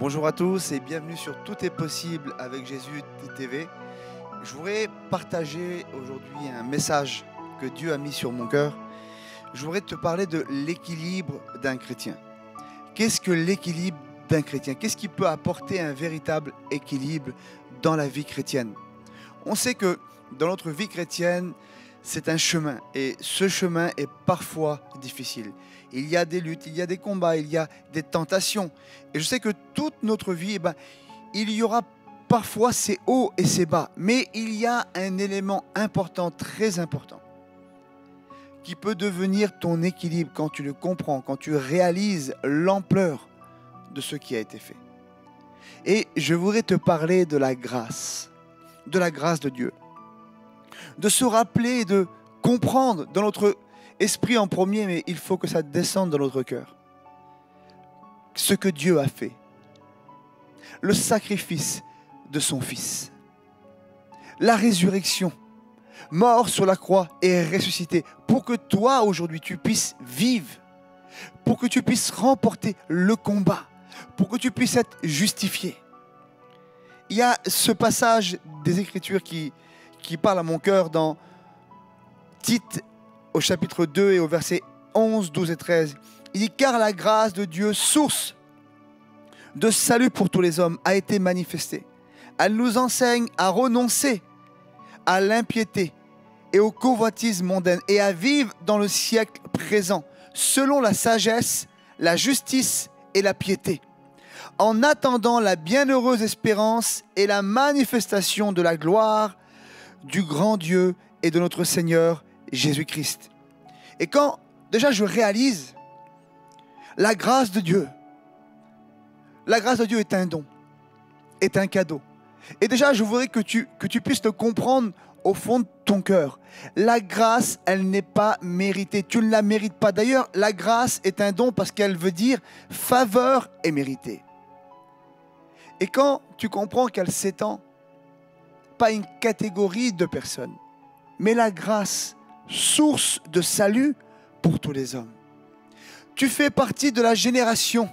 Bonjour à tous et bienvenue sur Tout est possible avec Jésus TV. Je voudrais partager aujourd'hui un message que Dieu a mis sur mon cœur. Je voudrais te parler de l'équilibre d'un chrétien. Qu'est-ce que l'équilibre d'un chrétien? Qu'est-ce qui peut apporter un véritable équilibre dans la vie chrétienne? On sait que dans notre vie chrétienne, c'est un chemin et ce chemin est parfois difficile. Il y a des luttes, il y a des combats, il y a des tentations. Et je sais que toute notre vie, il y aura parfois ses hauts et ses bas. Mais il y a un élément important, très important, qui peut devenir ton équilibre quand tu le comprends, quand tu réalises l'ampleur de ce qui a été fait. Et je voudrais te parler de la grâce de Dieu. De se rappeler et de comprendre dans notre esprit en premier, mais il faut que ça descende dans notre cœur. Ce que Dieu a fait. Le sacrifice de son Fils. La résurrection. Mort sur la croix et ressuscité. Pour que toi, aujourd'hui, tu puisses vivre. Pour que tu puisses remporter le combat. Pour que tu puisses être justifié. Il y a ce passage des Écritures qui parle à mon cœur dans Tite au chapitre 2 et au verset 11, 12 et 13. Il dit « Car la grâce de Dieu, source de salut pour tous les hommes, a été manifestée. Elle nous enseigne à renoncer à l'impiété et aux convoitises mondaines et à vivre dans le siècle présent, selon la sagesse, la justice et la piété, en attendant la bienheureuse espérance et la manifestation de la gloire du grand Dieu et de notre Seigneur Jésus-Christ. » Et quand déjà je réalise la grâce de Dieu est un don, est un cadeau. Et déjà je voudrais que tu puisses le comprendre au fond de ton cœur. La grâce, elle n'est pas méritée, tu ne la mérites pas. D'ailleurs, la grâce est un don parce qu'elle veut dire faveur et méritée. Et quand tu comprends qu'elle s'étend, pas une catégorie de personnes, mais la grâce, source de salut pour tous les hommes. Tu fais partie de la génération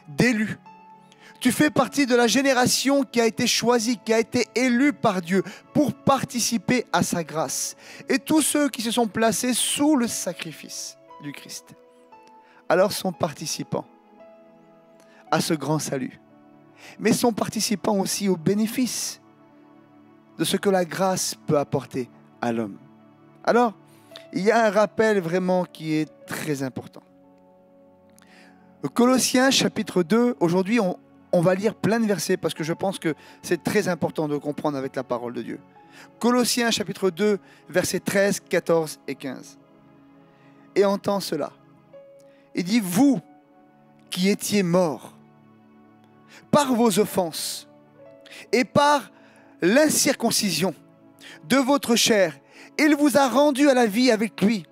d'élus. Tu fais partie de la génération qui a été choisie, qui a été élue par Dieu pour participer à sa grâce. Et tous ceux qui se sont placés sous le sacrifice du Christ, alors sont participants à ce grand salut. Mais sont participants aussi aux bénéfices de ce que la grâce peut apporter à l'homme. Alors, il y a un rappel vraiment qui est très important. Colossiens chapitre 2, aujourd'hui on va lire plein de versets parce que je pense que c'est très important de comprendre avec la parole de Dieu. Colossiens chapitre 2, versets 13, 14 et 15. Et entends cela. Il dit, vous qui étiez morts par vos offenses et par l'incirconcision de votre chair, il vous a rendu à la vie avec lui,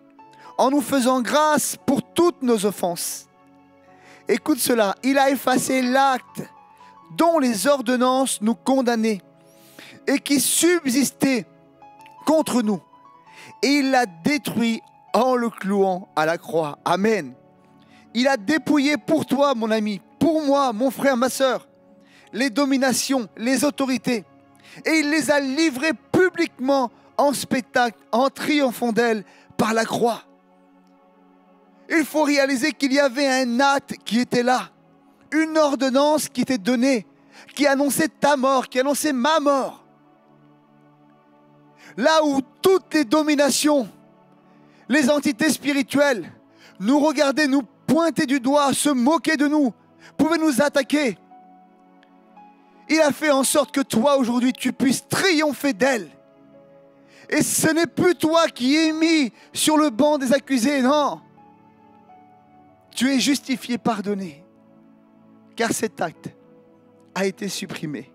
en nous faisant grâce pour toutes nos offenses. Écoute cela, il a effacé l'acte dont les ordonnances nous condamnaient et qui subsistait contre nous. Et il l'a détruit en le clouant à la croix. Amen. Il a dépouillé pour toi, mon ami, pour moi, mon frère, ma sœur, les dominations, les autorités. Et il les a livrées publiquement en spectacle, en triomphant d'elles par la croix. Il faut réaliser qu'il y avait un acte qui était là, une ordonnance qui était donnée, qui annonçait ta mort, qui annonçait ma mort. Là où toutes les dominations, les entités spirituelles nous regardaient, nous pointaient du doigt, se moquaient de nous, pouvaient nous attaquer. Il a fait en sorte que toi aujourd'hui tu puisses triompher d'elle. Et ce n'est plus toi qui es mis sur le banc des accusés, non. Tu es justifié, pardonné, car cet acte a été supprimé.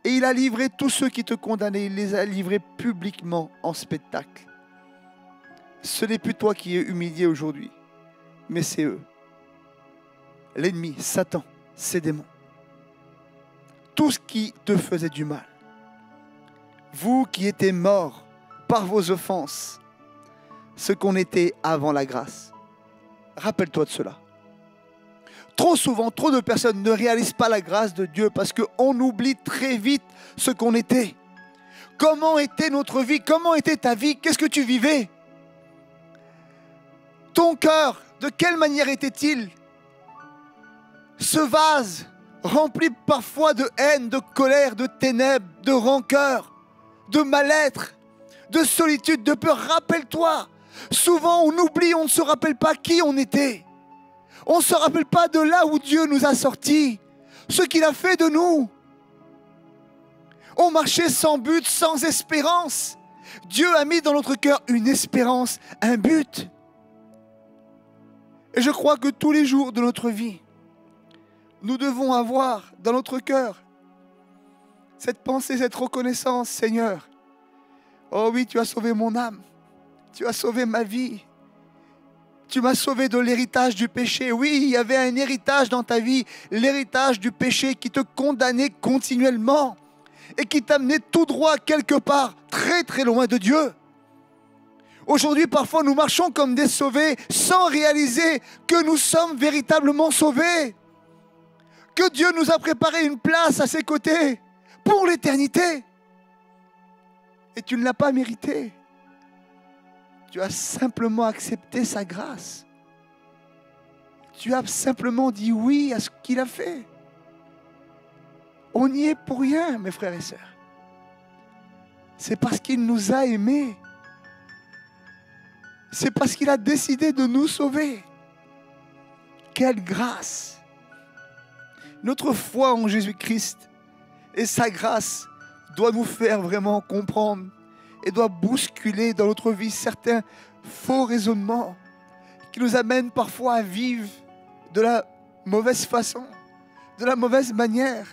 Et il a livré tous ceux qui te condamnaient, il les a livrés publiquement en spectacle. Ce n'est plus toi qui es humilié aujourd'hui, mais c'est eux. L'ennemi, Satan, ses démons. Tout ce qui te faisait du mal. Vous qui étiez morts par vos offenses, ce qu'on était avant la grâce. Rappelle-toi de cela. trop souvent, trop de personnes ne réalisent pas la grâce de Dieu parce qu'on oublie très vite ce qu'on était. Comment était notre vie? Comment était ta vie? Qu'est-ce que tu vivais? Ton cœur, de quelle manière était-il? Ce vase rempli parfois de haine, de colère, de ténèbres, de rancœur, de mal-être, de solitude, de peur. Rappelle-toi, souvent on oublie, on ne se rappelle pas qui on était. On ne se rappelle pas de là où Dieu nous a sortis, ce qu'il a fait de nous. On marchait sans but, sans espérance. Dieu a mis dans notre cœur une espérance, un but. Et je crois que tous les jours de notre vie, nous devons avoir dans notre cœur cette pensée, cette reconnaissance, Seigneur. Oh oui, tu as sauvé mon âme. Tu as sauvé ma vie. Tu m'as sauvé de l'héritage du péché. Oui, il y avait un héritage dans ta vie, l'héritage du péché qui te condamnait continuellement et qui t'amenait tout droit quelque part, très très loin de Dieu. Aujourd'hui, parfois, nous marchons comme des sauvés sans réaliser que nous sommes véritablement sauvés. Que Dieu nous a préparé une place à ses côtés pour l'éternité. Et tu ne l'as pas mérité. Tu as simplement accepté sa grâce. Tu as simplement dit oui à ce qu'il a fait. On n'y est pour rien, mes frères et sœurs. C'est parce qu'il nous a aimés. C'est parce qu'il a décidé de nous sauver. Quelle grâce! Notre foi en Jésus-Christ et sa grâce doit nous faire vraiment comprendre et doit bousculer dans notre vie certains faux raisonnements qui nous amènent parfois à vivre de la mauvaise façon, de la mauvaise manière.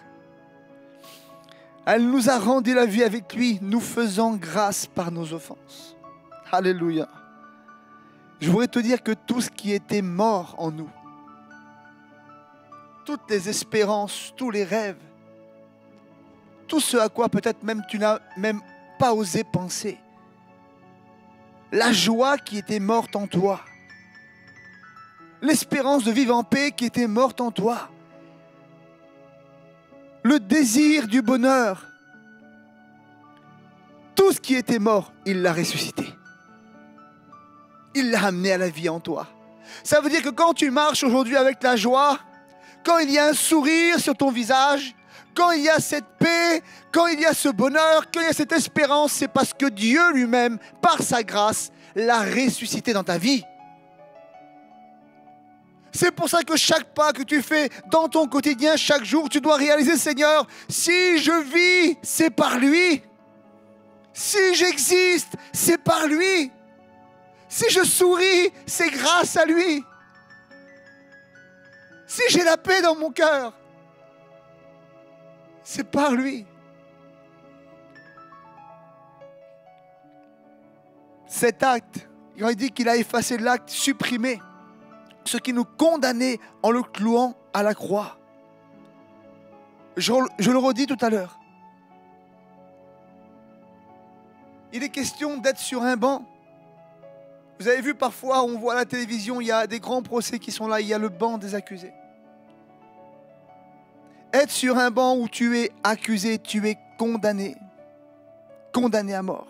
Elle nous a rendu la vie avec lui, nous faisant grâce par nos offenses. Alléluia. Je voudrais te dire que tout ce qui était mort en nous, toutes les espérances, tous les rêves, tout ce à quoi peut-être même tu n'as même pas osé penser, la joie qui était morte en toi, l'espérance de vivre en paix qui était morte en toi, le désir du bonheur, tout ce qui était mort, il l'a ressuscité. Il l'a amené à la vie en toi. Ça veut dire que quand tu marches aujourd'hui avec la joie, quand il y a un sourire sur ton visage, quand il y a cette paix, quand il y a ce bonheur, quand il y a cette espérance, c'est parce que Dieu lui-même, par sa grâce, l'a ressuscité dans ta vie. C'est pour ça que chaque pas que tu fais dans ton quotidien, chaque jour, tu dois réaliser, Seigneur, si je vis, c'est par lui. Si j'existe, c'est par lui. Si je souris, c'est grâce à lui. Si j'ai la paix dans mon cœur, c'est par lui. Cet acte, il a dit qu'il a effacé l'acte, supprimé ce qui nous condamnait en le clouant à la croix. Je le redis tout à l'heure. Il est question d'être sur un banc. Vous avez vu parfois, on voit à la télévision, il y a des grands procès qui sont là, il y a le banc des accusés. Être sur un banc où tu es accusé, tu es condamné. Condamné à mort.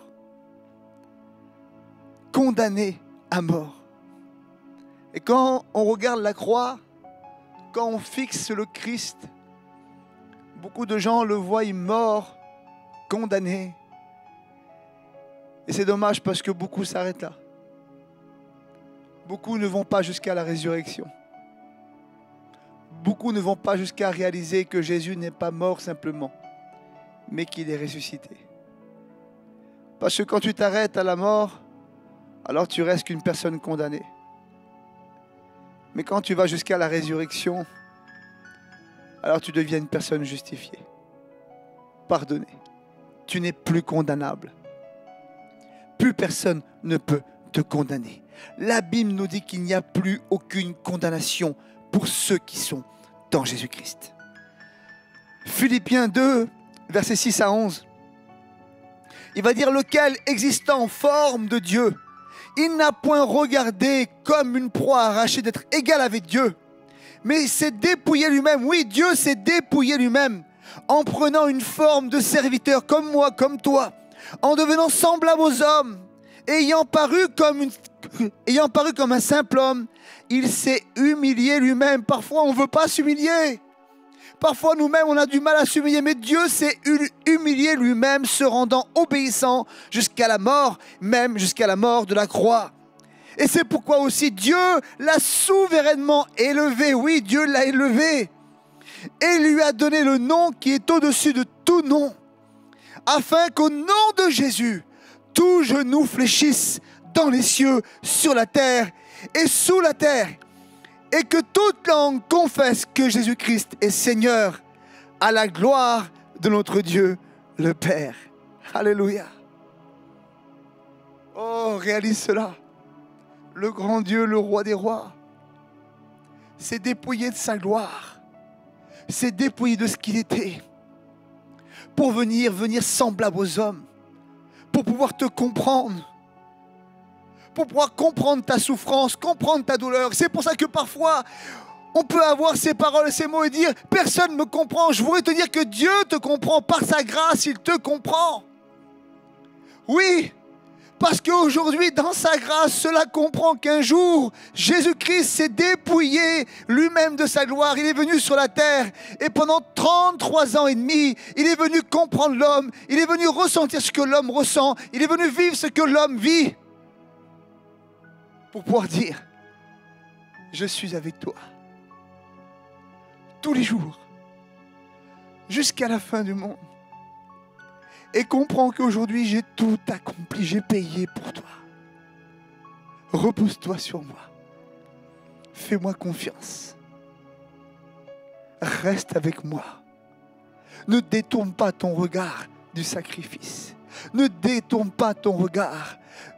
Condamné à mort. Et quand on regarde la croix, quand on fixe le Christ, beaucoup de gens le voient mort, condamné. Et c'est dommage parce que beaucoup s'arrêtent là. Beaucoup ne vont pas jusqu'à la résurrection. Beaucoup ne vont pas jusqu'à réaliser que Jésus n'est pas mort simplement, mais qu'il est ressuscité. Parce que quand tu t'arrêtes à la mort, alors tu restes qu'une personne condamnée. Mais quand tu vas jusqu'à la résurrection, alors tu deviens une personne justifiée, pardonnée. Tu n'es plus condamnable. Plus personne ne peut te condamner. La Bible nous dit qu'il n'y a plus aucune condamnation pour ceux qui sont dans Jésus-Christ. Philippiens 2, versets 6 à 11. Il va dire lequel, existant en forme de Dieu, il n'a point regardé comme une proie arrachée d'être égal avec Dieu, mais il s'est dépouillé lui-même. Oui, Dieu s'est dépouillé lui-même en prenant une forme de serviteur comme moi, comme toi, en devenant semblable aux hommes, ayant paru comme un simple homme. Il s'est humilié lui-même. Parfois, on ne veut pas s'humilier. Parfois, nous-mêmes, on a du mal à s'humilier. Mais Dieu s'est humilié lui-même, se rendant obéissant jusqu'à la mort, même jusqu'à la mort de la croix. Et c'est pourquoi aussi Dieu l'a souverainement élevé. Oui, Dieu l'a élevé. Et lui a donné le nom qui est au-dessus de tout nom. Afin qu'au nom de Jésus, tout genou fléchisse dans les cieux, sur la terre et sous la terre. Et que toute langue confesse que Jésus-Christ est Seigneur, à la gloire de notre Dieu, le Père. Alléluia. Oh, réalise cela. Le grand Dieu, le roi des rois, s'est dépouillé de sa gloire, s'est dépouillé de ce qu'il était, pour venir semblable aux hommes, pour pouvoir te comprendre, pour pouvoir comprendre ta souffrance, comprendre ta douleur. C'est pour ça que parfois, on peut avoir ces paroles, ces mots et dire « Personne ne me comprend ». Je voudrais te dire que Dieu te comprend. Par sa grâce, il te comprend. Oui, parce qu'aujourd'hui, dans sa grâce, cela comprend qu'un jour, Jésus-Christ s'est dépouillé lui-même de sa gloire. Il est venu sur la terre et pendant 33 ans et demi, il est venu comprendre l'homme. Il est venu ressentir ce que l'homme ressent. Il est venu vivre ce que l'homme vit. Pour pouvoir dire, je suis avec toi. Tous les jours. Jusqu'à la fin du monde. Et comprends qu'aujourd'hui, j'ai tout accompli. J'ai payé pour toi. Repose-toi sur moi. Fais-moi confiance. Reste avec moi. Ne détourne pas ton regard du sacrifice. Ne détourne pas ton regard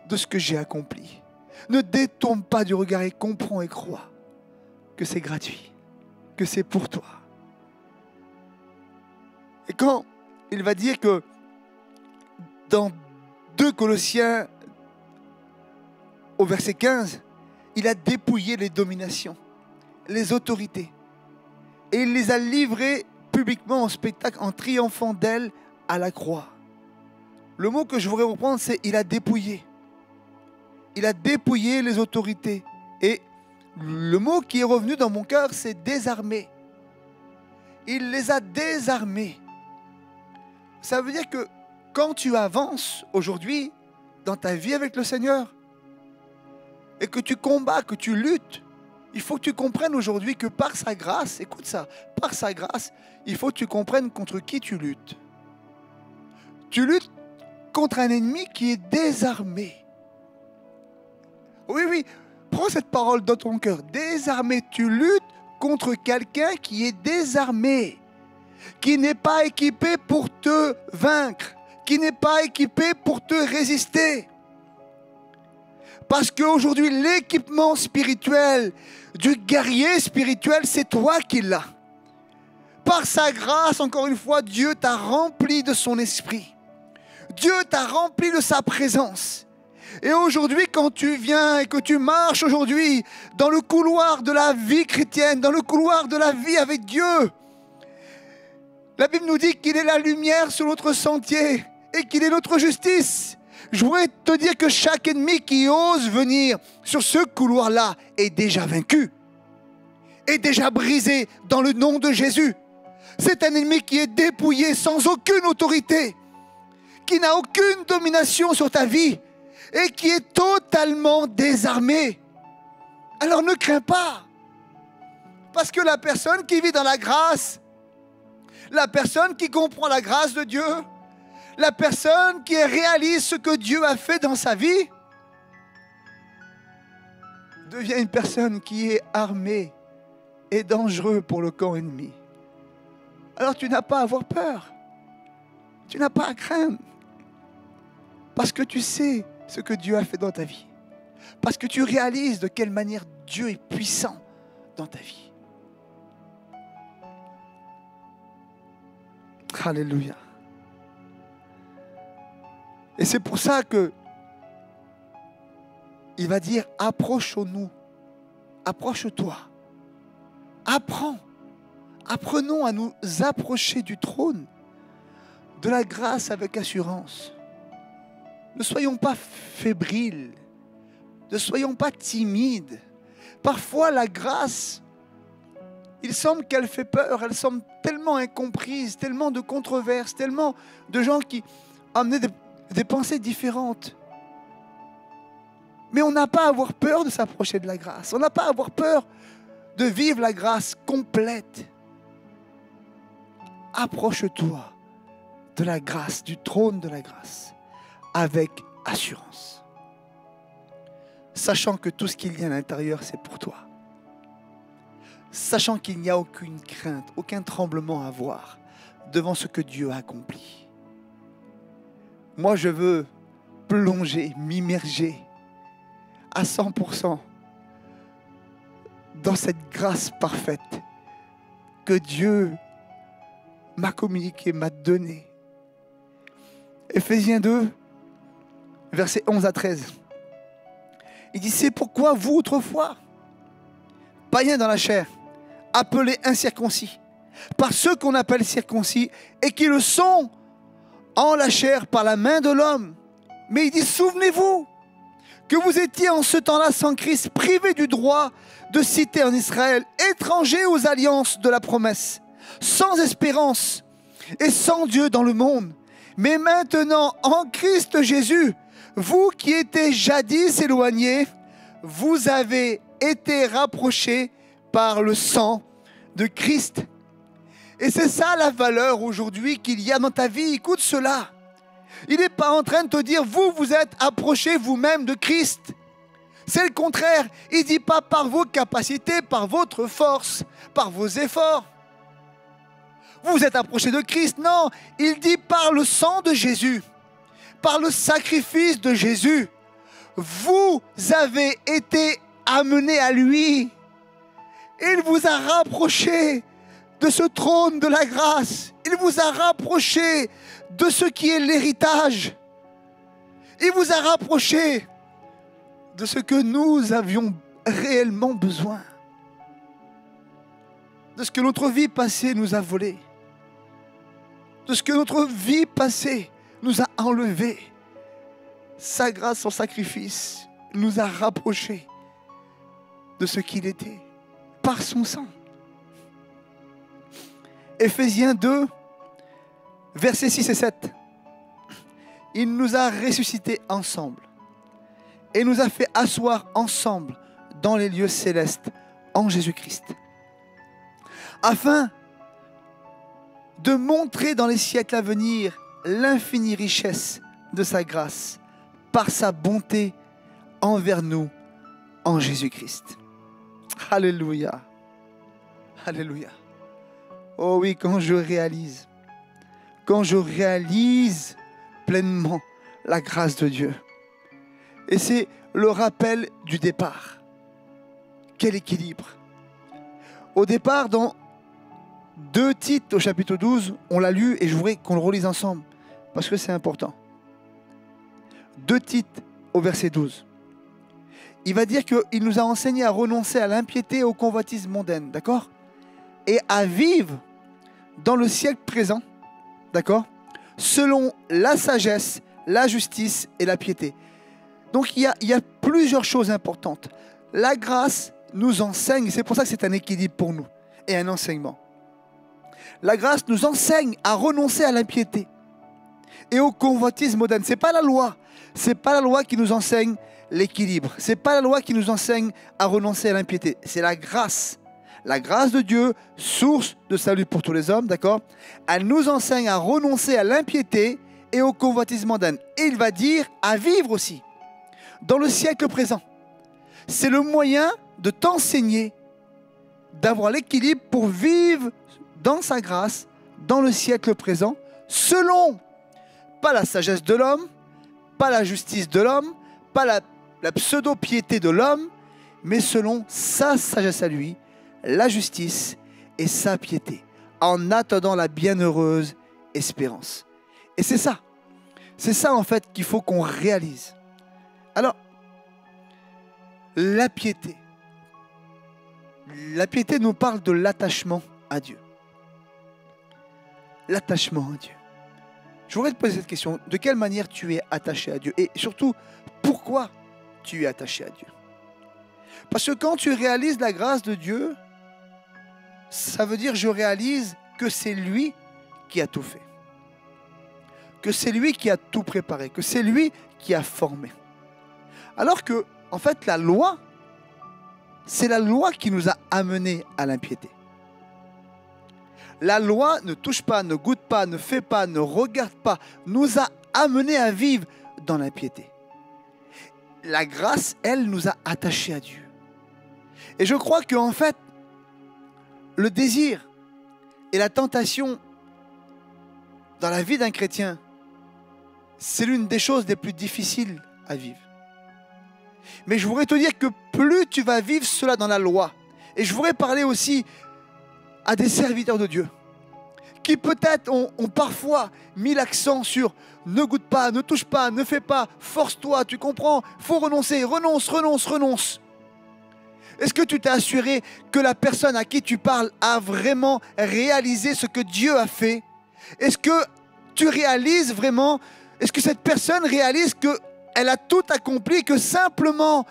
de ce que j'ai accompli. Ne détourne pas du regard et comprends et crois que c'est gratuit, que c'est pour toi. Et quand il va dire que dans 2 Colossiens, au verset 15, il a dépouillé les dominations, les autorités. Et il les a livrées publiquement en spectacle, en triomphant d'elles à la croix. Le mot que je voudrais reprendre, c'est « il a dépouillé ». Il a dépouillé les autorités. Et le mot qui est revenu dans mon cœur, c'est « désarmer ». Il les a désarmés. Ça veut dire que quand tu avances aujourd'hui dans ta vie avec le Seigneur et que tu combats, que tu luttes, il faut que tu comprennes aujourd'hui que par sa grâce, écoute ça, par sa grâce, il faut que tu comprennes contre qui tu luttes. Tu luttes contre un ennemi qui est désarmé. Oui, oui, prends cette parole dans ton cœur. Désarmé, tu luttes contre quelqu'un qui est désarmé, qui n'est pas équipé pour te vaincre, qui n'est pas équipé pour te résister. Parce qu'aujourd'hui, l'équipement spirituel du guerrier spirituel, c'est toi qui l'as. Par sa grâce, encore une fois, Dieu t'a rempli de son esprit. Dieu t'a rempli de sa présence. Et aujourd'hui, quand tu viens et que tu marches aujourd'hui dans le couloir de la vie chrétienne, dans le couloir de la vie avec Dieu, la Bible nous dit qu'il est la lumière sur notre sentier et qu'il est notre justice. Je voudrais te dire que chaque ennemi qui ose venir sur ce couloir-là est déjà vaincu, est déjà brisé dans le nom de Jésus. C'est un ennemi qui est dépouillé sans aucune autorité, qui n'a aucune domination sur ta vie et qui est totalement désarmé. Alors ne crains pas, parce que la personne qui vit dans la grâce, la personne qui comprend la grâce de Dieu, la personne qui réalise ce que Dieu a fait dans sa vie, devient une personne qui est armée et dangereuse pour le camp ennemi. Alors tu n'as pas à avoir peur, tu n'as pas à craindre, parce que tu sais ce que Dieu a fait dans ta vie, parce que tu réalises de quelle manière Dieu est puissant dans ta vie. Alléluia. Et c'est pour ça que il va dire approchons-nous, approche-toi Apprenons à nous approcher du trône de la grâce avec assurance. Ne soyons pas fébriles, ne soyons pas timides. Parfois la grâce, il semble qu'elle fait peur, elle semble tellement incomprise, tellement de controverses, tellement de gens qui amenaient des pensées différentes. Mais on n'a pas à avoir peur de s'approcher de la grâce. On n'a pas à avoir peur de vivre la grâce complète. Approche-toi de la grâce, du trône de la grâce, avec assurance. Sachant que tout ce qu'il y a à l'intérieur, c'est pour toi. Sachant qu'il n'y a aucune crainte, aucun tremblement à avoir devant ce que Dieu a accompli. Moi, je veux plonger, m'immerger à 100% dans cette grâce parfaite que Dieu m'a communiquée, m'a donnée. Éphésiens 2, versets 11 à 13. Il dit, c'est pourquoi vous, autrefois, païens dans la chair, appelés incirconcis, par ceux qu'on appelle circoncis, et qui le sont en la chair par la main de l'homme. Mais il dit, souvenez-vous que vous étiez en ce temps-là sans Christ, privés du droit de cité en Israël, étrangers aux alliances de la promesse, sans espérance et sans Dieu dans le monde. Mais maintenant, en Christ Jésus, vous qui étiez jadis éloignés, vous avez été rapprochés par le sang de Christ. Et c'est ça la valeur aujourd'hui qu'il y a dans ta vie. Écoute cela. Il n'est pas en train de te dire, vous êtes approchés vous-même de Christ. C'est le contraire. Il ne dit pas par vos capacités, par votre force, par vos efforts. Vous êtes approchés de Christ. Non, il dit par le sang de Jésus, par le sacrifice de Jésus. Vous avez été amenés à lui. Il vous a rapprochés de ce trône de la grâce. Il vous a rapprochés de ce qui est l'héritage. Il vous a rapprochés de ce que nous avions réellement besoin. De ce que notre vie passée nous a volé. De ce que notre vie passée nous a enlevé. Sa grâce, son sacrifice nous a rapprochés de ce qu'il était par son sang. Éphésiens 2, versets 6 et 7. Il nous a ressuscités ensemble et nous a fait asseoir ensemble dans les lieux célestes en Jésus-Christ, afin de montrer dans les siècles à venir l'infinie richesse de sa grâce par sa bonté envers nous en Jésus-Christ. Alléluia. Alléluia. Oh oui, quand je réalise pleinement la grâce de Dieu. Et c'est le rappel du départ. Quel équilibre. Au départ, dans 2 Tite au chapitre 12, on l'a lu et je voudrais qu'on le relise ensemble parce que c'est important. 2 Tite au verset 12. Il va dire qu'il nous a enseigné à renoncer à l'impiété et aux convoitises mondaines, d'accord ? Et à vivre dans le siècle présent, d'accord ? Selon la sagesse, la justice et la piété. Donc il y a plusieurs choses importantes. La grâce nous enseigne, c'est pour ça que c'est un équilibre pour nous et un enseignement. La grâce nous enseigne à renoncer à l'impiété et aux convoitises mondaines. C'est pas la loi. C'est pas la loi qui nous enseigne l'équilibre. C'est pas la loi qui nous enseigne à renoncer à l'impiété. C'est la grâce. La grâce de Dieu, source de salut pour tous les hommes, d'accord ? Elle nous enseigne à renoncer à l'impiété et aux convoitises mondaines. Et il va dire à vivre aussi dans le siècle présent. C'est le moyen de t'enseigner, d'avoir l'équilibre pour vivre dans sa grâce, dans le siècle présent, selon, pas la sagesse de l'homme, pas la justice de l'homme, pas la pseudo-piété de l'homme, mais selon sa sagesse à lui, la justice et sa piété, en attendant la bienheureuse espérance. Et c'est ça en fait qu'il faut qu'on réalise. Alors, la piété, La piété nous parle de l'attachement à Dieu. L'attachement à Dieu. Je voudrais te poser cette question. De quelle manière tu es attaché à Dieu? Et surtout, pourquoi tu es attaché à Dieu? Parce que quand tu réalises la grâce de Dieu, ça veut dire je réalise que c'est lui qui a tout fait. Que c'est lui qui a tout préparé. Que c'est lui qui a formé. Alors que, en fait, la loi, c'est la loi qui nous a amenés à l'impiété. La loi ne touche pas, ne goûte pas, ne fait pas, ne regarde pas, nous a amenés à vivre dans l'impiété. La grâce, elle, nous a attachés à Dieu. Et je crois qu'en fait, le désir et la tentation dans la vie d'un chrétien, c'est l'une des choses les plus difficiles à vivre. Mais je voudrais te dire que plus tu vas vivre cela dans la loi, et je voudrais parler aussi à des serviteurs de Dieu, qui peut-être ont parfois mis l'accent sur ne goûte pas, ne touche pas, ne fais pas, force-toi, tu comprends, faut renoncer, renonce. Est-ce que tu t'es assuré que la personne à qui tu parles a vraiment réalisé ce que Dieu a fait? Est-ce que tu réalises vraiment, est-ce que cette personne réalise qu'elle a tout accompli, que simplement,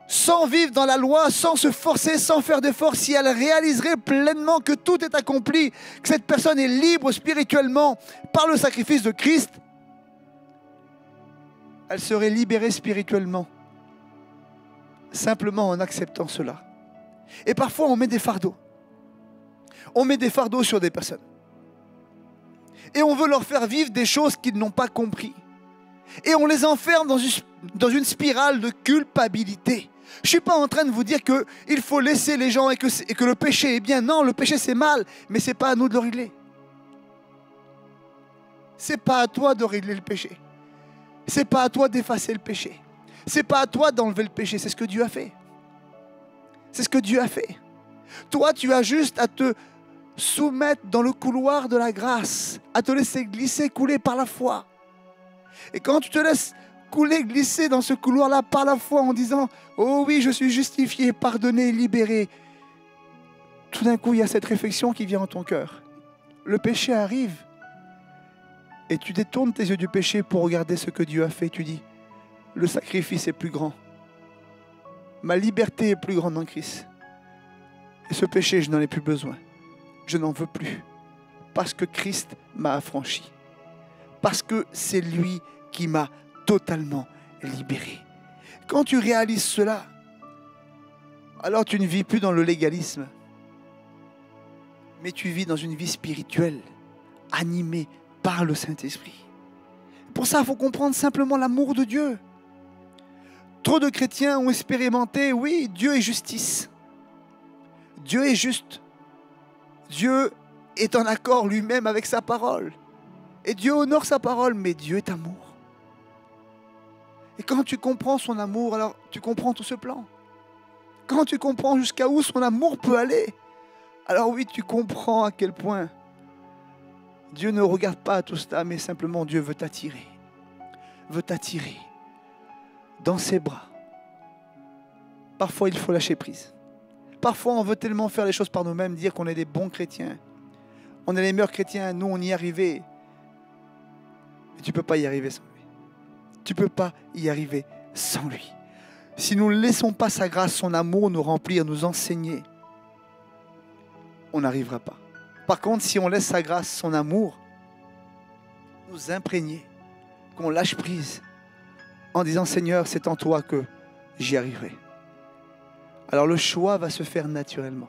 sans vivre dans la loi, sans se forcer, sans faire d'efforts, si elle réaliserait pleinement que tout est accompli, que cette personne est libre spirituellement par le sacrifice de Christ, elle serait libérée spirituellement, simplement en acceptant cela. Et parfois, on met des fardeaux. On met des fardeaux sur des personnes. Et on veut leur faire vivre des choses qu'ils n'ont pas compris. Et on les enferme dans une spirale de culpabilité. Je ne suis pas en train de vous dire qu'il faut laisser les gens et que le péché est bien. Non, le péché c'est mal, mais ce n'est pas à nous de le régler. Ce n'est pas à toi de régler le péché. Ce n'est pas à toi d'effacer le péché. Ce n'est pas à toi d'enlever le péché, c'est ce que Dieu a fait. C'est ce que Dieu a fait. Toi, tu as juste à te soumettre dans le couloir de la grâce, à te laisser glisser, couler par la foi. Et quand tu te laisses couler, glisser dans ce couloir-là par la foi en disant « Oh oui, je suis justifié, pardonné, libéré », tout d'un coup, il y a cette réflexion qui vient en ton cœur. Le péché arrive et tu détournes tes yeux du péché pour regarder ce que Dieu a fait. Tu dis « Le sacrifice est plus grand. Ma liberté est plus grande en Christ. Et ce péché, je n'en ai plus besoin. Je n'en veux plus. Parce que Christ m'a affranchi. Parce que c'est lui qui m'a totalement libéré. » Quand tu réalises cela, alors tu ne vis plus dans le légalisme, mais tu vis dans une vie spirituelle, animée par le Saint-Esprit. Pour ça, il faut comprendre simplement l'amour de Dieu. Trop de chrétiens ont expérimenté, oui, Dieu est justice. Dieu est juste. Dieu est en accord lui-même avec sa parole. Et Dieu honore sa parole, mais Dieu est amour. Et quand tu comprends son amour, alors tu comprends tout ce plan. Quand tu comprends jusqu'à où son amour peut aller, alors oui, tu comprends à quel point Dieu ne regarde pas à tout cela, mais simplement Dieu veut t'attirer. Veut t'attirer dans ses bras. Parfois, il faut lâcher prise. Parfois, on veut tellement faire les choses par nous-mêmes, dire qu'on est des bons chrétiens. On est les meilleurs chrétiens, nous, on y est arrivé. Mais tu ne peux pas y arriver sans lui. Tu ne peux pas y arriver sans lui. Si nous ne laissons pas sa grâce, son amour nous remplir, nous enseigner, on n'arrivera pas. Par contre, si on laisse sa grâce, son amour nous imprégner, qu'on lâche prise en disant « Seigneur, c'est en toi que j'y arriverai », alors le choix va se faire naturellement.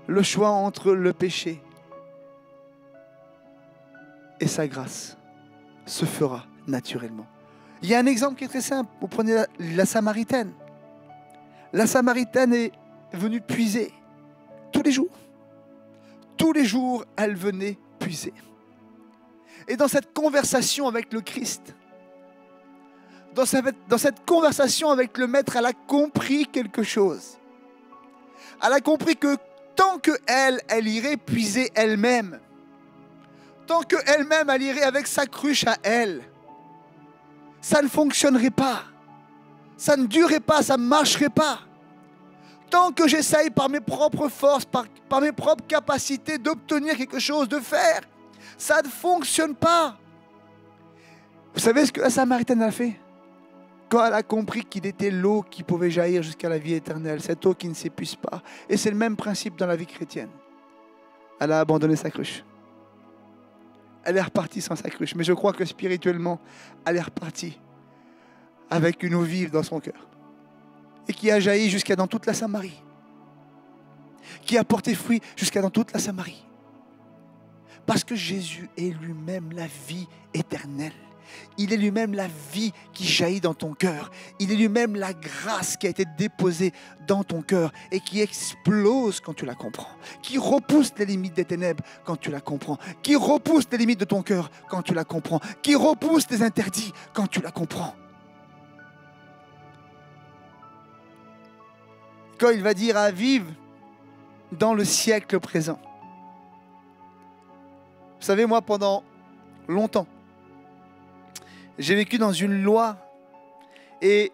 Le choix entre le péché et sa grâce se fera naturellement. Il y a un exemple qui est très simple. Vous prenez la Samaritaine. La Samaritaine est venue puiser tous les jours. Tous les jours, elle venait puiser. Et dans cette conversation avec le Christ, dans cette conversation avec le Maître, elle a compris quelque chose. Elle a compris que tant qu'elle irait puiser elle-même, tant qu'elle-même, elle irait avec sa cruche à elle, ça ne fonctionnerait pas. Ça ne durerait pas, ça ne marcherait pas. tant que j'essaye par mes propres forces, par mes propres capacités d'obtenir quelque chose, de faire, ça ne fonctionne pas. Vous savez ce que la Samaritaine a fait? Quand elle a compris qu'il était l'eau qui pouvait jaillir jusqu'à la vie éternelle, cette eau qui ne s'épuise pas. Et c'est le même principe dans la vie chrétienne. Elle a abandonné sa cruche. Elle est repartie sans sa cruche. Mais je crois que spirituellement, elle est repartie avec une eau vive dans son cœur. Et qui a jailli jusqu'à dans toute la Samarie. Qui a porté fruit jusqu'à dans toute la Samarie. Parce que Jésus est lui-même la vie éternelle. Il est lui-même la vie qui jaillit dans ton cœur. Il est lui-même la grâce qui a été déposée dans ton cœur et qui explose quand tu la comprends. Qui repousse les limites des ténèbres quand tu la comprends. Qui repousse les limites de ton cœur quand tu la comprends. Qui repousse les interdits quand tu la comprends. Quand il va dire à vivre dans le siècle présent. Vous savez, moi, pendant longtemps, j'ai vécu dans une loi et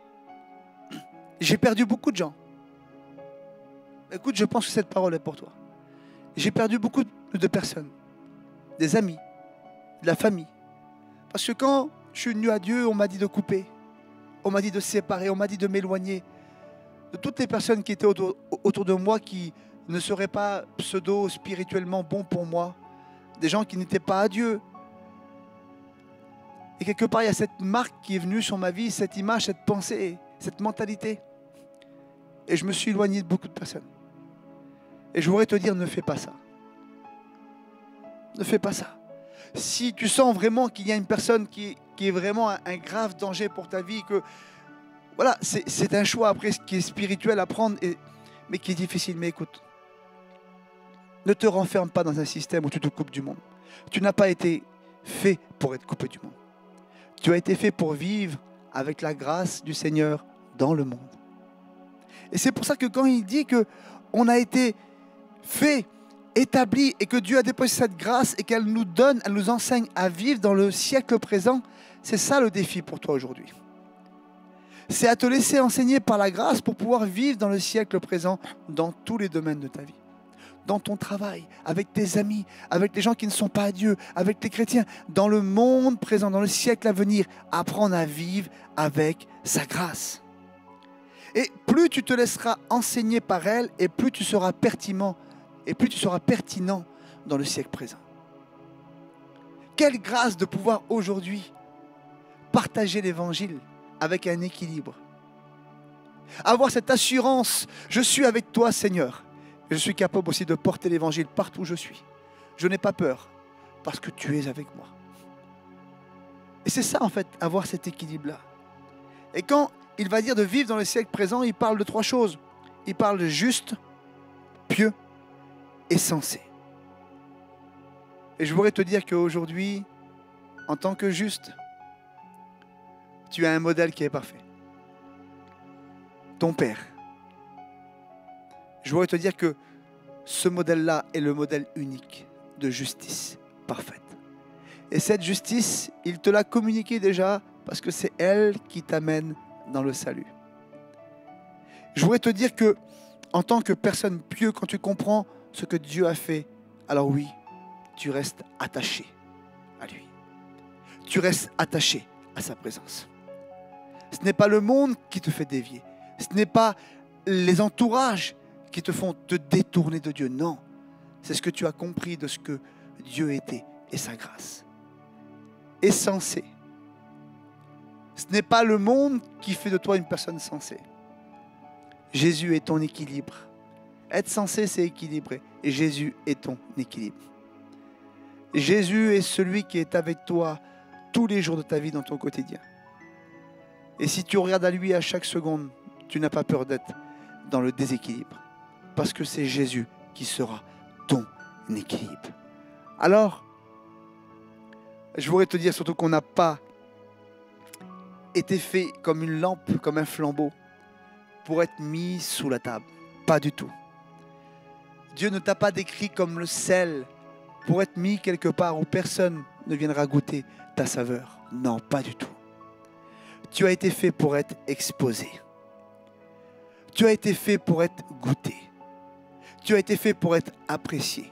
j'ai perdu beaucoup de gens. Écoute, je pense que cette parole est pour toi. J'ai perdu beaucoup de personnes, des amis, de la famille. Parce que quand je suis venu à Dieu, on m'a dit de couper, on m'a dit de séparer, on m'a dit de m'éloigner de toutes les personnes qui étaient autour de moi qui ne seraient pas pseudo-spirituellement bons pour moi, des gens qui n'étaient pas à Dieu. Et quelque part, il y a cette marque qui est venue sur ma vie, cette image, cette pensée, cette mentalité. Et je me suis éloigné de beaucoup de personnes. Et je voudrais te dire, ne fais pas ça. Ne fais pas ça. Si tu sens vraiment qu'il y a une personne qui est vraiment un grave danger pour ta vie, que voilà, c'est un choix après qui est spirituel à prendre, mais qui est difficile. Mais écoute, ne te renferme pas dans un système où tu te coupes du monde. Tu n'as pas été fait pour être coupé du monde. Tu as été fait pour vivre avec la grâce du Seigneur dans le monde. Et c'est pour ça que quand il dit qu'on a été fait, établi, et que Dieu a déposé cette grâce et qu'elle nous donne, elle nous enseigne à vivre dans le siècle présent, c'est ça le défi pour toi aujourd'hui. C'est à te laisser enseigner par la grâce pour pouvoir vivre dans le siècle présent dans tous les domaines de ta vie. Dans ton travail, avec tes amis, avec les gens qui ne sont pas à Dieu, avec les chrétiens, dans le monde présent, dans le siècle à venir, apprendre à vivre avec sa grâce. Et plus tu te laisseras enseigner par elle, et plus tu seras pertinent, dans le siècle présent. Quelle grâce de pouvoir aujourd'hui partager l'évangile avec un équilibre. Avoir cette assurance, je suis avec toi Seigneur. Et je suis capable aussi de porter l'évangile partout où je suis. Je n'ai pas peur parce que tu es avec moi. Et c'est ça en fait, avoir cet équilibre-là. Et quand il va dire de vivre dans le siècle présent, il parle de trois choses. Il parle de juste, pieux et sensé. Et je voudrais te dire qu'aujourd'hui, en tant que juste, tu as un modèle qui est parfait. Ton Père. Je voudrais te dire que ce modèle-là est le modèle unique de justice parfaite. Et cette justice, il te l'a communiquée déjà parce que c'est elle qui t'amène dans le salut. Je voudrais te dire que en tant que personne pieuse, quand tu comprends ce que Dieu a fait, alors oui, tu restes attaché à lui. Tu restes attaché à sa présence. Ce n'est pas le monde qui te fait dévier. Ce n'est pas les entourages qui te font te détourner de Dieu. Non, c'est ce que tu as compris de ce que Dieu était et sa grâce. Et sensé. Ce n'est pas le monde qui fait de toi une personne sensée. Jésus est ton équilibre. Être sensé, c'est équilibré. Et Jésus est ton équilibre. Jésus est celui qui est avec toi tous les jours de ta vie dans ton quotidien. Et si tu regardes à lui à chaque seconde, tu n'as pas peur d'être dans le déséquilibre. Parce que c'est Jésus qui sera ton équilibre. Alors, je voudrais te dire surtout qu'on n'a pas été fait comme une lampe, comme un flambeau, pour être mis sous la table. Pas du tout. Dieu ne t'a pas décrit comme le sel pour être mis quelque part où personne ne viendra goûter ta saveur. Non, pas du tout. Tu as été fait pour être exposé. Tu as été fait pour être goûté. Tu as été fait pour être apprécié.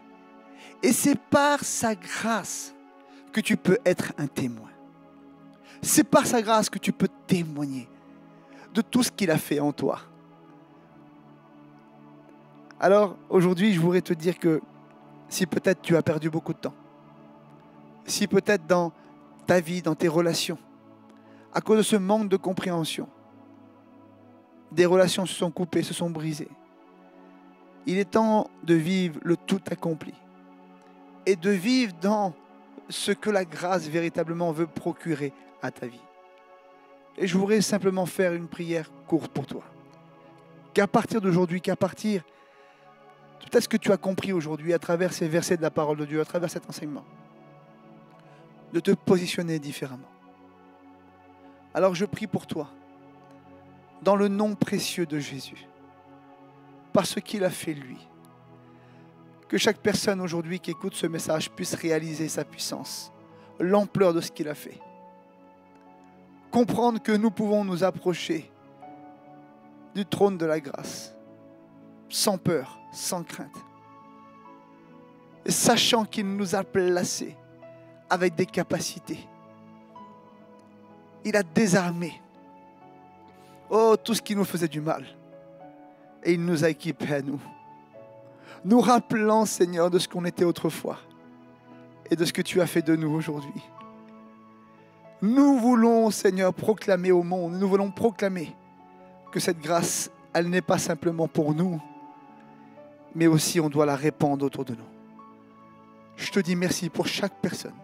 Et c'est par sa grâce que tu peux être un témoin. C'est par sa grâce que tu peux témoigner de tout ce qu'il a fait en toi. Alors aujourd'hui, je voudrais te dire que si peut-être tu as perdu beaucoup de temps, si peut-être dans ta vie, dans tes relations, à cause de ce manque de compréhension, des relations se sont coupées, se sont brisées, il est temps de vivre le tout accompli et de vivre dans ce que la grâce véritablement veut procurer à ta vie. Et je voudrais simplement faire une prière courte pour toi. Qu'à partir d'aujourd'hui, qu'à partir de tout ce que tu as compris aujourd'hui à travers ces versets de la parole de Dieu, à travers cet enseignement, de te positionner différemment. Alors je prie pour toi, dans le nom précieux de Jésus, par ce qu'il a fait lui, que chaque personne aujourd'hui qui écoute ce message puisse réaliser sa puissance, l'ampleur de ce qu'il a fait. Comprendre que nous pouvons nous approcher du trône de la grâce, sans peur, sans crainte, et sachant qu'il nous a placés avec des capacités. Il a désarmé tout ce qui nous faisait du mal, et il nous a équipés à nous. Nous rappelant, Seigneur, de ce qu'on était autrefois et de ce que tu as fait de nous aujourd'hui. Nous voulons, Seigneur, proclamer au monde, nous voulons proclamer que cette grâce, elle n'est pas simplement pour nous, mais aussi on doit la répandre autour de nous. Je te dis merci pour chaque personne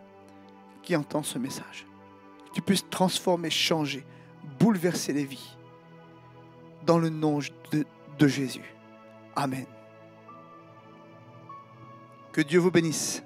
qui entend ce message. Que tu puisses transformer, changer, bouleverser les vies. Dans le nom de Jésus. Amen. Que Dieu vous bénisse.